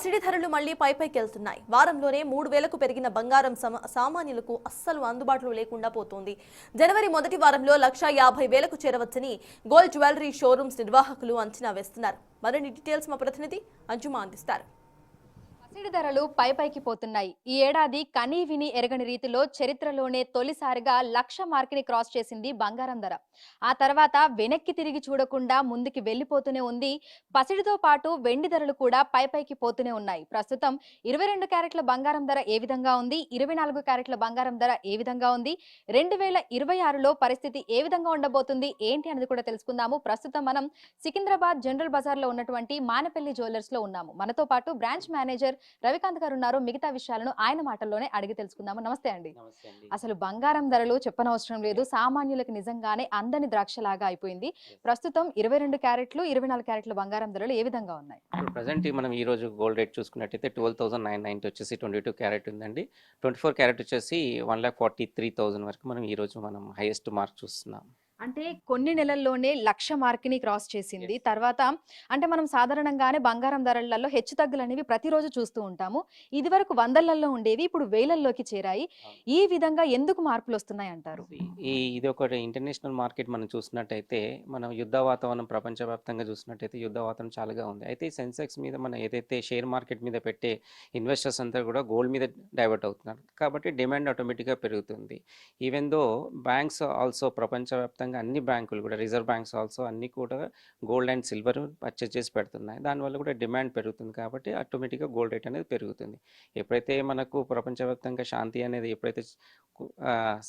CD ధరలు మళ్లీ పైకెళ్తున్నాయి. వారంలోనే 3000కు పెరిగిన బంగారం సామాన్యులకు అస్సలు అందుబాటులో లేకుండా పోతోంది. జనవరి మొదటి వారంలో 1,50,000కు చేరవచ్చని గోల్డ్ జ్యువెలరీ షోరూమ్స్ నిర్వాహకులు అంచనా వేస్తున్నారు. మరిన్ని డీటెయిల్స్ మా ప్రతినిధి అంజుమా అందిస్తారు. సిడి ధరలు పైకి పోతున్నాయి. ఈ ఏడాది కనీ విని ఎరగని రీతిలో చరిత్రలోనే తొలిసారిగా 1,00,000 మార్కుని క్రాస్ చేసింది బంగారం ధర. ఆ తర్వాత వెనక్కి తిరిగి చూడకుండా ముందుకు వెళ్లిపోతూనే ఉంది. పసిడితో పాటు వెండి ధరలు కూడా పైకి పోతూనే ఉన్నాయి. ప్రస్తుతం 22 క్యారెట్ల బంగారం ధర ఏ విధంగా ఉంది, 24 క్యారెట్ల బంగారం ధర ఏ విధంగా ఉంది, 2026లో పరిస్థితి ఏ విధంగా ఉండబోతుంది ఏంటి అనేది కూడా తెలుసుకుందాము. ప్రస్తుతం మనం సికింద్రాబాద్ జనరల్ బజార్ లో ఉన్నటువంటి మానపల్లి జ్యువెలర్స్ లో ఉన్నాము. మనతో పాటు బ్రాంచ్ మేనేజర్ రవికాంత్ గారు ఉన్నారు. మిగతా విషయాలను ఆయన మాటల్లోనే అడిగి తెలుసుకుందాము. నమస్తే అండి. అసలు బంగారం ధరలు చెప్పనవసరం లేదు, సామాన్యులకు నిజంగానే అందని ద్రాక్షలాగా అయిపోయింది. ప్రస్తుతం 22 క్యారెట్లు 24 క్యారెట్ల బంగారం ధరలు ఏ విధంగా ఉన్నాయి? ప్రెసెంట్ మనం ఈ రోజు గోల్డ్ రేట్ చూసుకున్నట్టయితే 12,990 వచ్చేసి 22 క్యారెట్ ఉందండి. 24 క్యారెట్ వచ్చేసి 1,43,000 వరకు మనం ఈ రోజు హైయెస్ట్ మార్క్ చూస్తున్నాం. అంటే కొన్ని నెలల్లోనే 1,00,000 మార్కుని క్రాస్ చేసింది. తర్వాత అంటే మనం సాధారణంగానే బంగారం ధరలలో హెచ్చు తగ్గులు అనేవి ప్రతిరోజు చూస్తూ ఉంటాము. ఇది వరకు వందలలో ఉండేవి, ఇప్పుడు వేలల్లోకి చేరాయి. ఈ విధంగా ఎందుకు మార్పులు వస్తున్నాయి అంటారు? ఇది ఒక ఇంటర్నేషనల్ మార్కెట్ మనం చూసినట్టయితే, మనం యుద్ధ వాతావరణం ప్రపంచవ్యాప్తంగా చూసినట్టయితే యుద్ధ వాతావరణం చాలాగా ఉంది. అయితే సెన్సెక్స్ మీద మనం ఏదైతే షేర్ మార్కెట్ మీద పెట్టే ఇన్వెస్టర్స్ అంతా కూడా గోల్డ్ మీద డైవర్ట్ అవుతున్నారు. కాబట్టి డిమాండ్ ఆటోమేటిక్గా పెరుగుతుంది. ఈవెన్ దో బ్యాంక్స్ ఆల్సో ప్రపంచవ్యాప్తంగా అన్ని బ్యాంకులు కూడా, రిజర్వ్ బ్యాంక్స్ ఆల్సో అన్ని కూడా గోల్డ్ అండ్ సిల్వర్ పర్చేజ్ చేసి పెడుతున్నాయి. దానివల్ల కూడా డిమాండ్ పెరుగుతుంది. కాబట్టి ఆటోమేటిక్గా గోల్డ్ రేట్ అనేది పెరుగుతుంది. ఎప్పుడైతే మనకు ప్రపంచవ్యాప్తంగా శాంతి అనేది ఎప్పుడైతే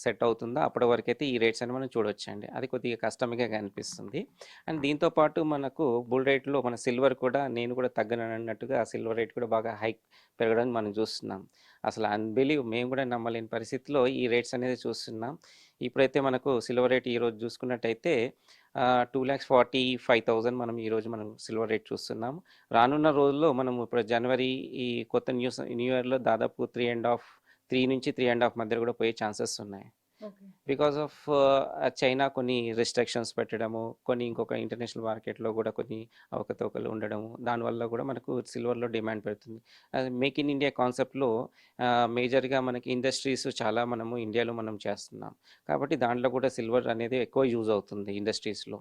సెట్ అవుతుందో అప్పటి వరకైతే ఈ రేట్స్ అని మనం చూడొచ్చండి. అది కొద్దిగా కష్టంగా కనిపిస్తుంది. అండ్ దీంతోపాటు మనకు బుల్ రేట్లో మన సిల్వర్ కూడా నేను కూడా తగ్గనన్నట్టుగా సిల్వర్ రేట్ కూడా బాగా హైక్ పెరగడానికి మనం చూస్తున్నాం. అసలు అన్బిలీవ్, మేము కూడా నమ్మలేని పరిస్థితిలో ఈ రేట్స్ అనేది చూస్తున్నాం. ఇప్పుడైతే మనకు సిల్వర్ రేట్ ఈరోజు చూసుకున్నట్టయితే 2,45,000 మనం ఈరోజు సిల్వర్ రేట్ చూస్తున్నాం. రానున్న రోజుల్లో మనం ఇప్పుడు జనవరి ఈ కొత్త న్యూ ఇయర్లో దాదాపు 3 నుంచి 3.5 మధ్య కూడా పోయే ఛాన్సెస్ ఉన్నాయి. బికాస్ ఆఫ్ చైనా కొన్ని రిస్ట్రిక్షన్స్ పెట్టడము, కొన్ని ఇంకొక ఇంటర్నేషనల్ మార్కెట్లో కూడా కొన్ని అవకతవకలు ఉండడము, దానివల్ల కూడా మనకు సిల్వర్లో డిమాండ్ పెడుతుంది. మేక్ ఇన్ ఇండియా కాన్సెప్ట్లో మేజర్గా మనకి ఇండస్ట్రీస్ చాలా ఇండియాలో చేస్తున్నాం. కాబట్టి దాంట్లో కూడా సిల్వర్ అనేది ఎక్కువ యూజ్ అవుతుంది ఇండస్ట్రీస్లో.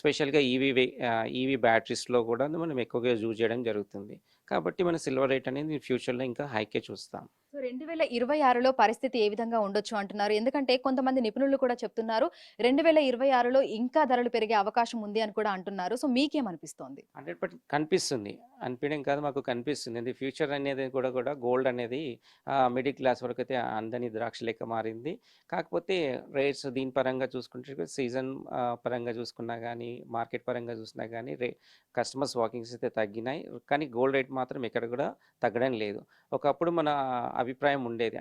స్పెషల్గా ఈవీ బ్యాటరీస్లో కూడా మనం ఎక్కువగా యూజ్ చేయడం జరుగుతుంది. కాబట్టి మన సిల్వర్ రేట్ అనేది ఫ్యూచర్లో ఇంకా హైకే చూస్తాం. 2026లో పరిస్థితి ఏ విధంగా ఉండొచ్చు అంటున్నారు? ఎందుకంటే కొంతమంది నిపుణులు కూడా చెప్తున్నారు 2026లో ఇంకా ధరలు పెరిగే అవకాశం ఉంది అని కూడా అంటున్నారు. సో మీకేమనిపిస్తోంది? 100% కనిపిస్తుంది. అనిపించడం కాదు, మాకు కనిపిస్తుంది. ఫ్యూచర్ అనేది కూడా గోల్డ్ అనేది మిడిల్ క్లాస్ వరకు అయితే అందని ద్రాక్ష లెక్క మారింది. కాకపోతే రేట్స్ దీని పరంగా చూసుకుంటే సీజన్ పరంగా చూసుకున్నా కానీ, మార్కెట్ పరంగా చూసినా కానీ కస్టమర్స్ వాకింగ్స్ అయితే తగ్గినాయి. కానీ గోల్డ్ రేట్ మాత్రం ఎక్కడ కూడా తగ్గడం లేదు. ఒకప్పుడు మన అభిప్రాయం ఉండేది,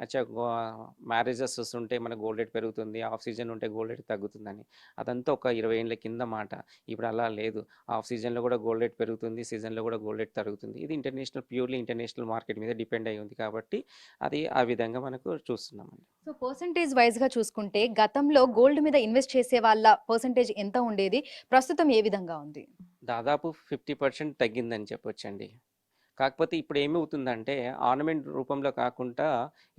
మ్యారేజెస్ ఉంటే మన గోల్డ్ రేట్ పెరుగుతుంది, ఆఫ్ సీజన్ ఉంటే గోల్డ్ రేట్ తగ్గుతుందని. అదంతా ఒక 20 ఏళ్ళ కింద మాట. ఇప్పుడు అలా లేదు. ఆఫ్ సీజన్లో కూడా గోల్డ్ రేట్ పెరుగుతుంది, సీజన్లో కూడా గోల్డ్ రేట్ తగ్గుతుంది. ఇది ప్యూర్లీ ఇంటర్నేషనల్ మార్కెట్ మీద డిపెండ్ అయి ఉంది. కాబట్టి అది ఆ విధంగా మనకు చూస్తున్నామండి. సో పర్సంటేజ్ వైజ్గా చూసుకుంటే గతంలో గోల్డ్ మీద ఇన్వెస్ట్ చేసే వాళ్ళ పర్సంటేజ్ ఎంత ఉండేది, ప్రస్తుతం ఏ విధంగా ఉంది? దాదాపు 50% తగ్గిందని చెప్పొచ్చండి. కాకపోతే ఇప్పుడు ఏమవుతుందంటే ఆర్నమెంట్ రూపంలో కాకుండా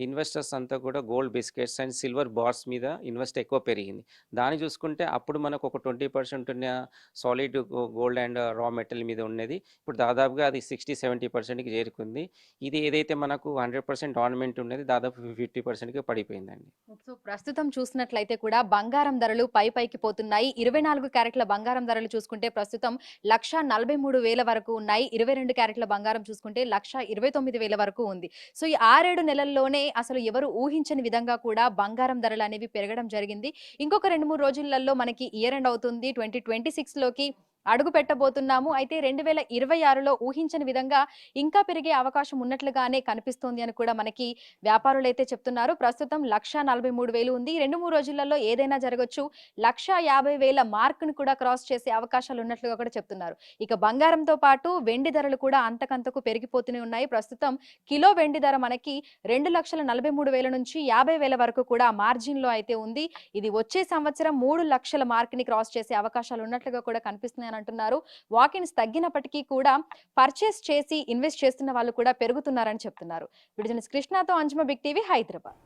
ఇన్వెస్టర్స్ అంతా కూడా gold biscuits and silver bars మీద ఇన్వెస్ట్ ఎక్కువ పెరిగింది. దాన్ని చూసుకుంటే అప్పుడు మనకు ఒక 20% ఉన్న సాలిడ్ గోల్డ్ అండ్ రా మెటల్ మీద ఉన్నది ఇప్పుడు దాదాపుగా అది 60-70%కి చేరుకుంది. ఇది ఏదైతే మనకు 100% ఆర్నమెంట్ ఉన్నది దాదాపు 50%కి పడిపోయిందండి. సో ప్రస్తుతం చూసినట్లయితే కూడా బంగారం ధరలు పైకి పోతున్నాయి. 24 క్యారెట్ల బంగారం ధరలు చూసుకుంటే ప్రస్తుతం 1,43,000 వరకు ఉన్నాయి. 22 క్యారెట్ల బంగారం చూసుకుంటే 1,29,000 వరకు ఉంది. సో ఈ 6-7 నెలల్లోనే అసలు ఎవరు ఊహించని విధంగా కూడా బంగారం ధరలు అనేవి పెరగడం జరిగింది. ఇంకొక 2-3 రోజులలో మనకి ఇయర్ ఎండ్ అవుతుంది. 2026లోకి అడుగు పెట్టబోతున్నాము. అయితే 2026లో ఊహించని విధంగా ఇంకా పెరిగే అవకాశం ఉన్నట్లుగానే కనిపిస్తోంది అని కూడా మనకి వ్యాపారులు అయితే చెప్తున్నారు. ప్రస్తుతం 1,43,000 ఉంది. 2-3 రోజులలో ఏదైనా జరగొచ్చు. 1,50,000 మార్కును కూడా క్రాస్ చేసే అవకాశాలు ఉన్నట్లుగా కూడా చెప్తున్నారు. ఇక బంగారంతో పాటు వెండి ధరలు కూడా అంతకంతకు పెరిగిపోతూనే ఉన్నాయి. ప్రస్తుతం కిలో వెండి ధర మనకి 2,43,000 నుంచి 50,000 వరకు కూడా మార్జిన్ లో అయితే ఉంది. ఇది వచ్చే సంవత్సరం 3 లక్షల మార్కుని క్రాస్ చేసే అవకాశాలు ఉన్నట్లుగా కూడా కనిపిస్తున్నాయి అని అంటున్నారు. వాకిన్స్ తగ్గినప్పటికీ కూడా పర్చేస్ చేసి ఇన్వెస్ట్ చేస్తున్న వాళ్ళు కూడా పెరుగుతున్నారని చెప్తున్నారు. వీడియో జర్నలిస్ట్ కృష్ణతో అంజుమ, బిగ్ టీవీ, హైదరాబాద్.